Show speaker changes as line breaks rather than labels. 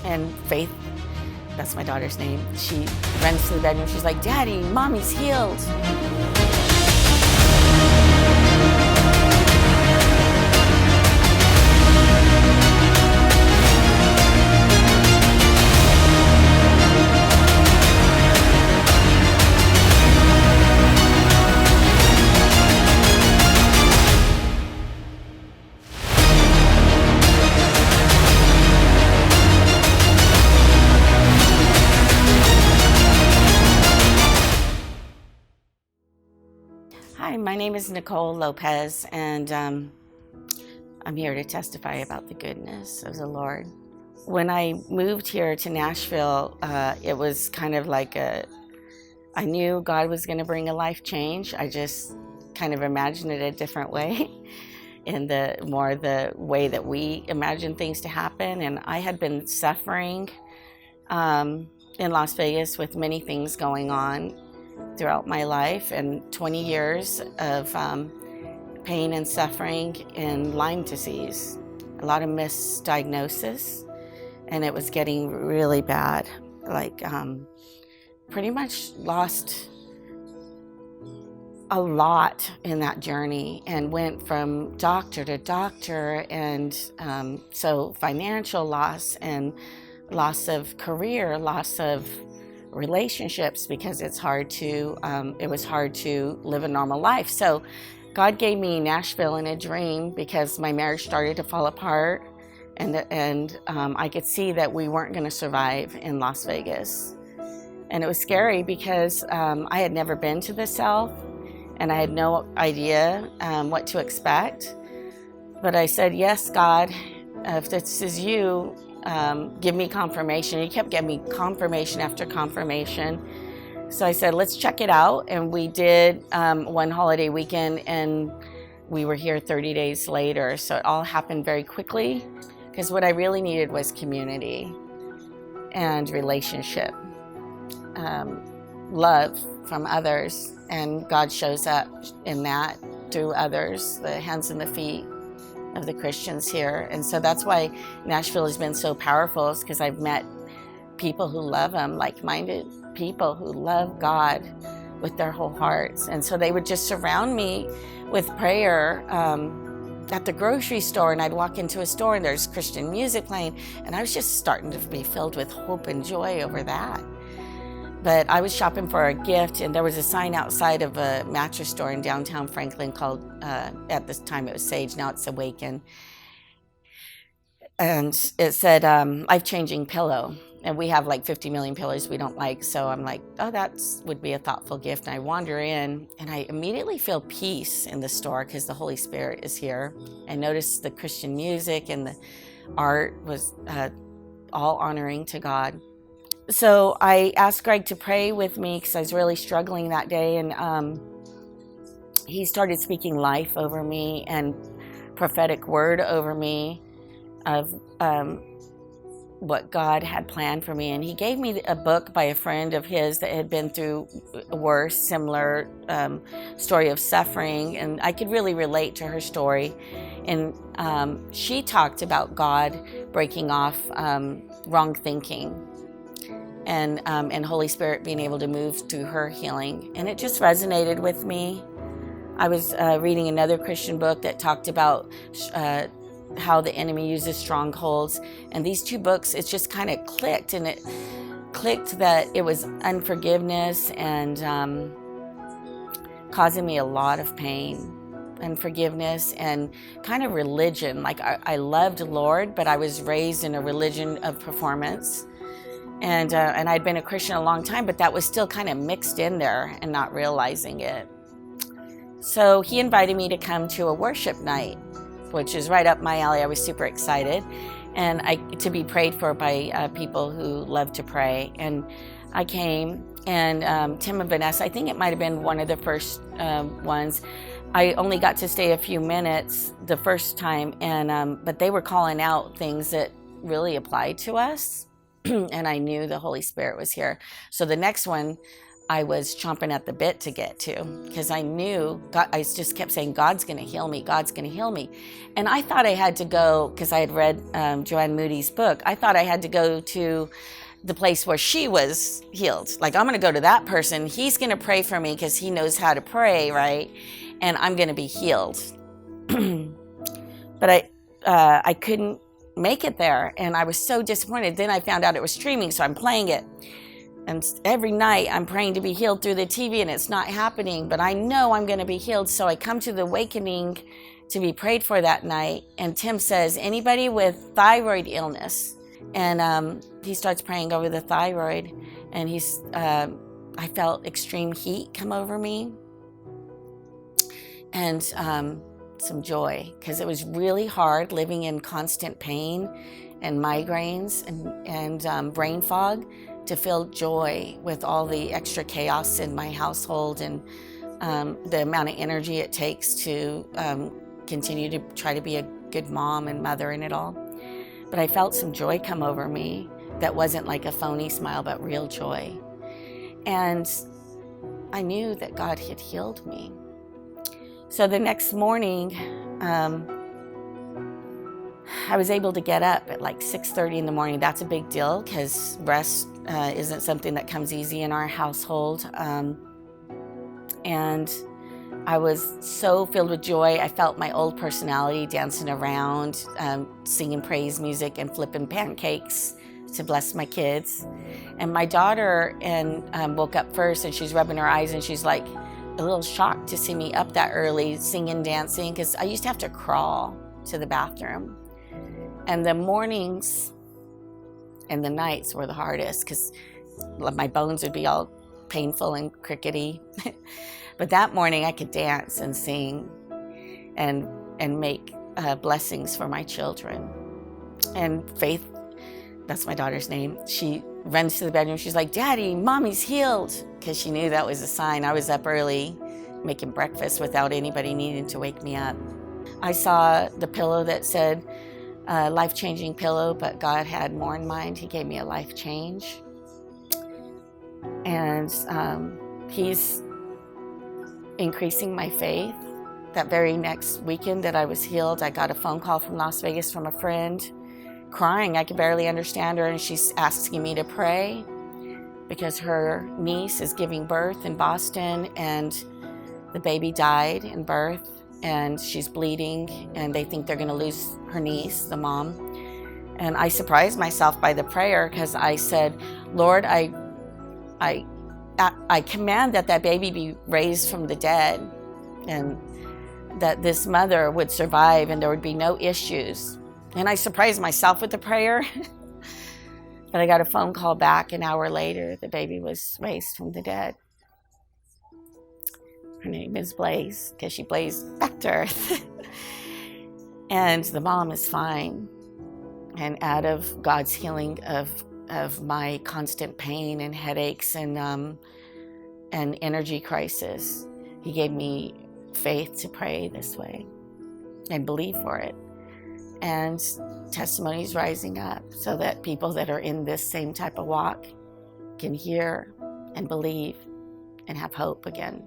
And Faith, that's my daughter's name, she runs to the bedroom. She's like, "Daddy, Mommy's healed." Hi, my name is Nicole Lopez, and I'm here to testify about the goodness of the Lord. When I moved here to Nashville, it was kind of like I knew God was going to bring a life change. I just kind of imagined it a different way, in the way that we imagine things to happen. And I had been suffering in Las Vegas with many things going on throughout my life, and 20 years of pain and suffering in Lyme disease, a lot of misdiagnosis, and it was getting really bad. Like pretty much lost a lot in that journey and went from doctor to doctor, and so financial loss and loss of career, loss of relationships, because it was hard to live a normal life. So God gave me Nashville in a dream, because my marriage started to fall apart, and I could see that we weren't going to survive in Las Vegas. And it was scary because I had never been to the South, and I had no idea what to expect. But I said, "Yes, God, if this is you, give me confirmation." He kept giving me confirmation after confirmation. So I said, "Let's check it out." And we did one holiday weekend, and we were here 30 days later. So it all happened very quickly, because what I really needed was community and relationship, love from others. And God shows up in that through others, the hands and the feet of the Christians here. And so that's why Nashville has been so powerful, is because I've met people who love Him, like-minded people who love God with their whole hearts. And so they would just surround me with prayer at the grocery store, and I'd walk into a store and there's Christian music playing, and I was just starting to be filled with hope and joy over that. But I was shopping for a gift, and there was a sign outside of a mattress store in downtown Franklin called, at this time it was Sage, now it's Awaken. And it said, life-changing pillow. And we have like 50 million pillows we don't like. So I'm like, oh, that would be a thoughtful gift. And I wander in, and I immediately feel peace in the store, because the Holy Spirit is here. I noticed the Christian music and the art was all honoring to God. So I asked Greg to pray with me, because I was really struggling that day, and he started speaking life over me and prophetic word over me of what God had planned for me. And he gave me a book by a friend of his that had been through a worse, similar story of suffering, and I could really relate to her story. And she talked about God breaking off wrong thinking, and Holy Spirit being able to move through her healing. And it just resonated with me. I was reading another Christian book that talked about how the enemy uses strongholds. And these two books, it just kind of clicked. And it clicked that it was unforgiveness and causing me a lot of pain. Unforgiveness and kind of religion. Like I loved Lord, but I was raised in a religion of performance. And I'd been a Christian a long time, but that was still kind of mixed in there and not realizing it. So he invited me to come to a worship night, which is right up my alley. I was super excited, and to be prayed for by people who love to pray. And I came, and Tim and Vanessa, I think it might have been one of the first ones. I only got to stay a few minutes the first time, and but they were calling out things that really applied to us. And I knew the Holy Spirit was here. So the next one, I was chomping at the bit to get to, because I knew God. I just kept saying, God's going to heal me. God's going to heal me. And I thought I had to go, because I had read Joanne Moody's book. I thought I had to go to the place where she was healed. Like, I'm going to go to that person. He's going to pray for me because he knows how to pray, right? And I'm going to be healed. But I couldn't make it there, and I was so disappointed. Then I found out it was streaming, so I'm playing it. And every night I'm praying to be healed through the TV, and it's not happening, but I know I'm going to be healed. So I come to the awakening to be prayed for that night. And Tim says, anybody with thyroid illness? And he starts praying over the thyroid, and I felt extreme heat come over me, and some joy, because it was really hard living in constant pain and migraines and brain fog, to feel joy with all the extra chaos in my household, and the amount of energy it takes to continue to try to be a good mom and mother and it all. But I felt some joy come over me that wasn't like a phony smile, but real joy. And I knew that God had healed me. So the next morning, I was able to get up at like 6:30 in the morning. That's a big deal, because rest isn't something that comes easy in our household. And I was so filled with joy. I felt my old personality dancing around, singing praise music and flipping pancakes to bless my kids. And my daughter woke up first, and she's rubbing her eyes, and she's like a little shocked to see me up that early singing, dancing, because I used to have to crawl to the bathroom. And the mornings and the nights were the hardest, because my bones would be all painful and crickety. But that morning I could dance and sing and make blessings for my children. And Faith, that's my daughter's name, she runs to the bedroom. She's like, Daddy, Mommy's healed, because she knew that was a sign. I was up early making breakfast without anybody needing to wake me up. I saw the pillow that said life-changing pillow, but God had more in mind. He gave me a life change. And He's increasing my faith. That very next weekend that I was healed, I got a phone call from Las Vegas from a friend, crying. I could barely understand her, and she's asking me to pray because her niece is giving birth in Boston, and the baby died in birth, and she's bleeding, and they think they're going to lose her niece, the mom. And I surprised myself by the prayer, because I said, Lord, I command that baby be raised from the dead, and that this mother would survive and there would be no issues. And I surprised myself with the prayer. But I got a phone call back an hour later. The baby was raised from the dead. Her name is Blaze, because she blazed back to earth. And the mom is fine. And out of God's healing of my constant pain and headaches and energy crisis, He gave me faith to pray this way and believe for it. And testimonies rising up, so that people that are in this same type of walk can hear and believe and have hope again.